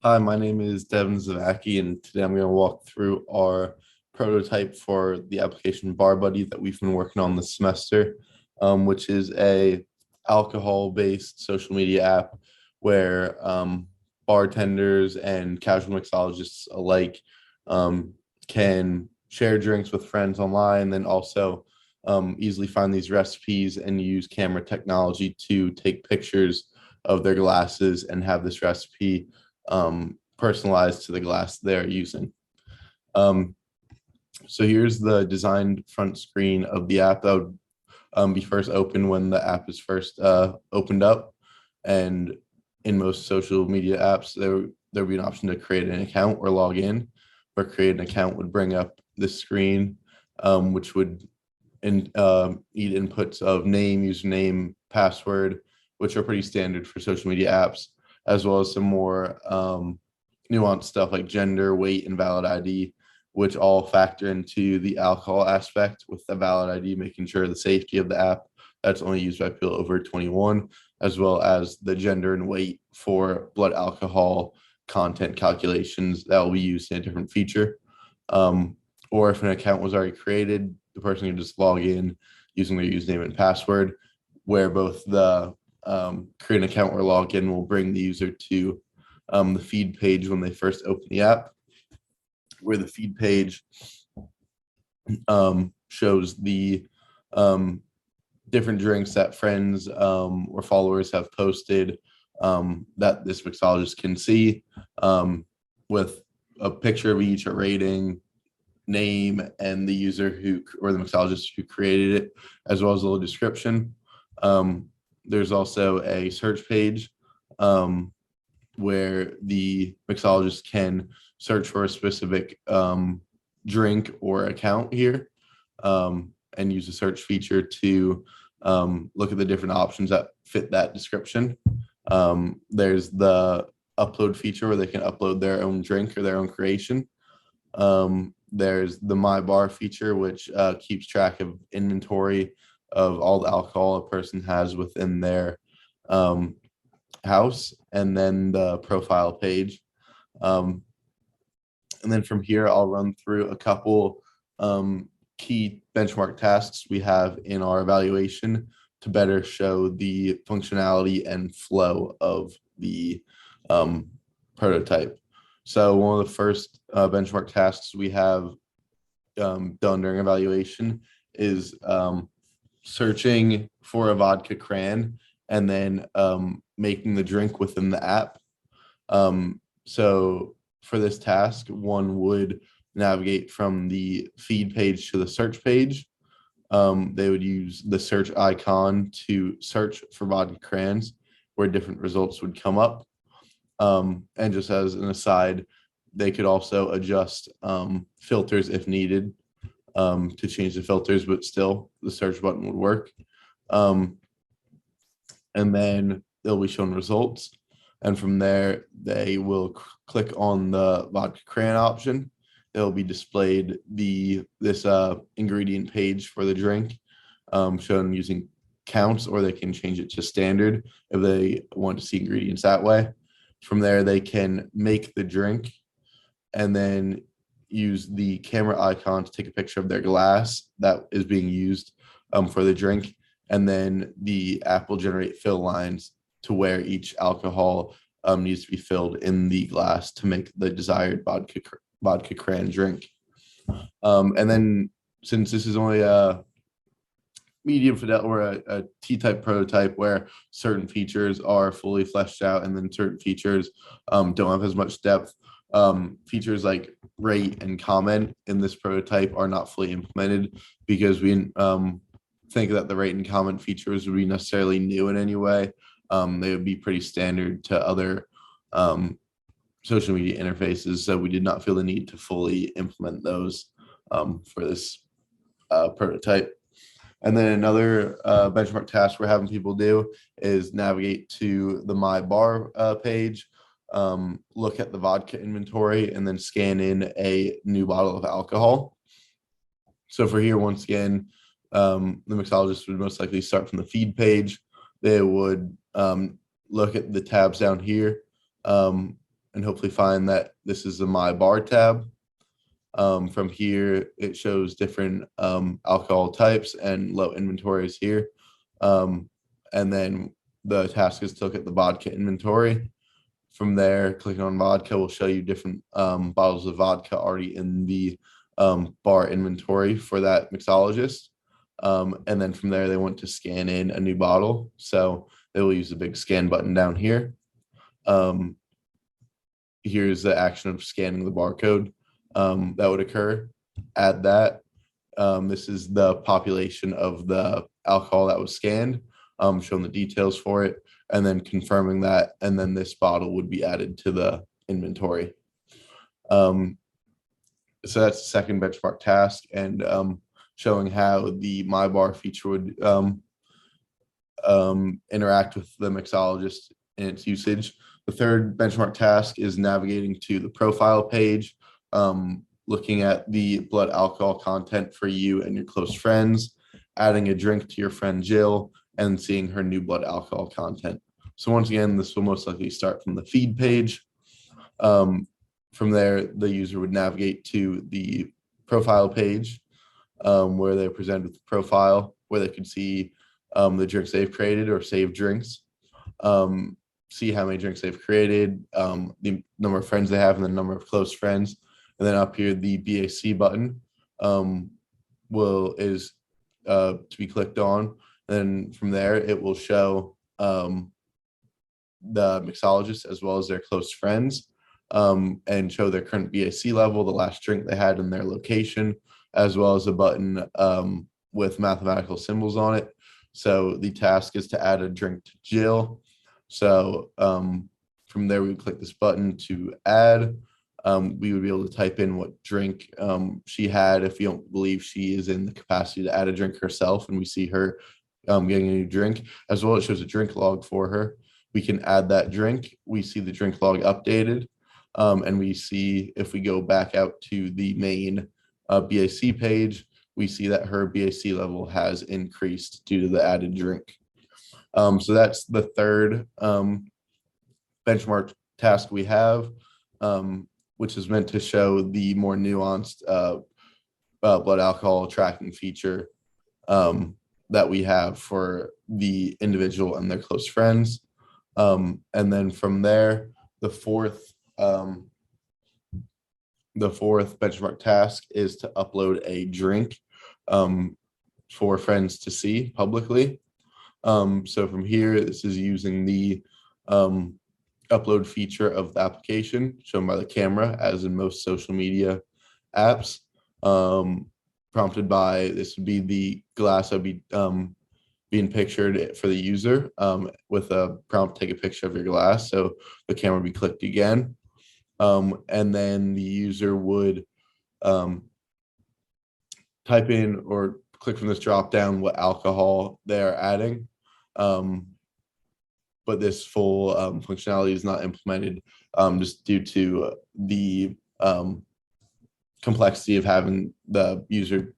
Hi, my name is Devin Zavacki, and today I'm going to walk through our prototype for the application Bar Buddy that we've been working on this semester, which is a alcohol-based social media app where bartenders and casual mixologists alike um, can share drinks with friends online, then also easily find these recipes and use camera technology to take pictures of their glasses and have this recipe personalized to the glass they're using. Um, so here's the designed front screen of the app that would be first opened when the app is first opened up. And in most social media apps, there would be an option to create an account or log in. But create an account would bring up this screen, which would need inputs of name, username, password, which are pretty standard for social media apps, as well as some more nuanced stuff like gender, weight, and valid ID, which all factor into the alcohol aspect, with the valid ID making sure the safety of the app that's only used by people over 21, as well as the gender and weight for blood alcohol content calculations that will be used in a different feature. Or if an account was already created, the person can just log in using their username and password, where both the create an account or login will bring the user to the feed page when they first open the app, where the feed page shows the different drinks that friends or followers have posted that this mixologist can see, with a picture of each, a rating, name, and the user who or the mixologist who created it, as well as a little description. There's also a search page where the mixologist can search for a specific drink or account here, and use the search feature to look at the different options that fit that description. There's the upload feature where they can upload their own drink or their own creation. There's the My Bar feature, which keeps track of inventory of all the alcohol a person has within their house, and then the profile page. Um, and then from here, I'll run through a couple key benchmark tasks we have in our evaluation to better show the functionality and flow of the prototype. So one of the first benchmark tasks we have done during evaluation is searching for a vodka cran and then making the drink within the app. So for this task, one would navigate from the feed page to the search page. They would use the search icon to search for vodka crans, where different results would come up. And just as an aside, they could also adjust filters if needed to change the filters, but still the search button would work. And then they'll be shown results. And from there, they will click on the vodka cran option. It'll be displayed this ingredient page for the drink, shown using counts, or they can change it to standard if they want to see ingredients that way. From there, they can make the drink and then use the camera icon to take a picture of their glass that is being used for the drink. And then the app will generate fill lines to where each alcohol needs to be filled in the glass to make the desired vodka cran drink. And then since this is only a medium fidelity or a T-type prototype where certain features are fully fleshed out and then certain features don't have as much depth, features like rate and comment in this prototype are not fully implemented because we think that the rate and comment features would be necessarily new in any way. They would be pretty standard to other social media interfaces, so we did not feel the need to fully implement those for this prototype. And then another benchmark task we're having people do is navigate to the My Bar page, look at the vodka inventory, and then scan in a new bottle of alcohol. So for here, once again, the mixologist would most likely start from the feed page. They would look at the tabs down here and hopefully find that this is the My Bar tab. From here, it shows different alcohol types and low inventories here. And then the task is to look at the vodka inventory. From there, clicking on vodka will show you different bottles of vodka already in the bar inventory for that mixologist. And then from there, they want to scan in a new bottle. So they will use the big scan button down here. Here's the action of scanning the barcode that would occur. Add that. This is the population of the alcohol that was scanned, showing the details for it, and then confirming that. And then this bottle would be added to the inventory. So that's the second benchmark task, and showing how the My Bar feature would interact with the mixologist in its usage. The third benchmark task is navigating to the profile page, looking at the blood alcohol content for you and your close friends, adding a drink to your friend Jill, and seeing her new blood alcohol content. So once again, this will most likely start from the feed page. From there, the user would navigate to the profile page, where they're presented with the profile, where they could see the drinks they've created or saved drinks, see how many drinks they've created, the number of friends they have, and the number of close friends. And then up here, the BAC button is to be clicked on. Then from there, it will show the mixologist as well as their close friends, and show their current BAC level, the last drink they had, and their location, as well as a button with mathematical symbols on it. So the task is to add a drink to Jill. So from there, we would click this button to add. We would be able to type in what drink she had if you don't believe she is in the capacity to add a drink herself, and we see her getting a new drink. As well, it shows a drink log for her. We can add that drink. We see the drink log updated, and we see, if we go back out to the main BAC page, we see that her BAC level has increased due to the added drink. So that's the third benchmark task we have, which is meant to show the more nuanced blood alcohol tracking feature that we have for the individual and their close friends. And then from there, the fourth benchmark task is to upload a drink for friends to see publicly. So from here, this is using the upload feature of the application shown by the camera, as in most social media apps. Prompted by, this would be the glass that would be being pictured for the user, with a prompt, take a picture of your glass. So the camera would be clicked again. And then the user would type in or click from this drop down what alcohol they're adding. But this full functionality is not implemented just due to the complexity of having the user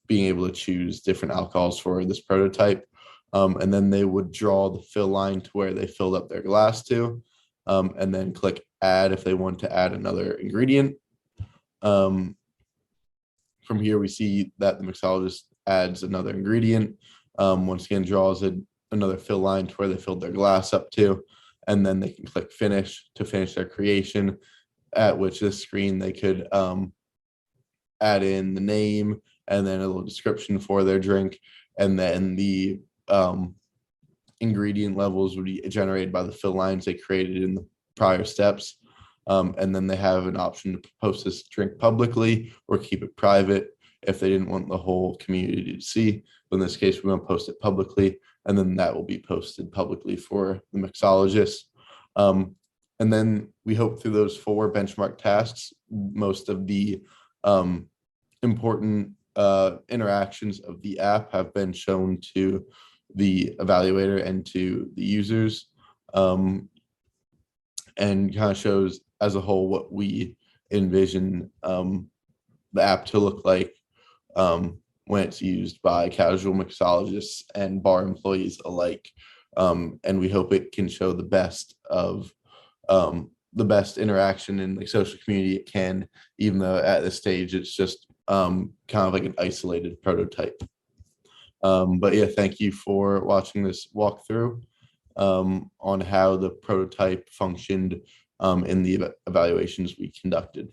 being able to choose different alcohols for this prototype. And then they would draw the fill line to where they filled up their glass to, and then click add if they want to add another ingredient. From here, we see that the mixologist adds another ingredient. Once again, draws another fill line to where they filled their glass up to, and then they can click finish to finish their creation, at which this screen they could add in the name and then a little description for their drink, and then the ingredient levels would be generated by the fill lines they created in the prior steps. And then they have an option to post this drink publicly or keep it private if they didn't want the whole community to see. But in this case, we're going to post it publicly, and then that will be posted publicly for the mixologist. And then we hope through those 4 benchmark tasks, most of the important interactions of the app have been shown to the evaluator and to the users, and kind of shows as a whole what we envision the app to look like when it's used by casual mixologists and bar employees alike. And we hope it can show the best of the best interaction in like social community it can, even though at this stage it's just kind of like an isolated prototype. But yeah, thank you for watching this walkthrough on how the prototype functioned in the evaluations we conducted.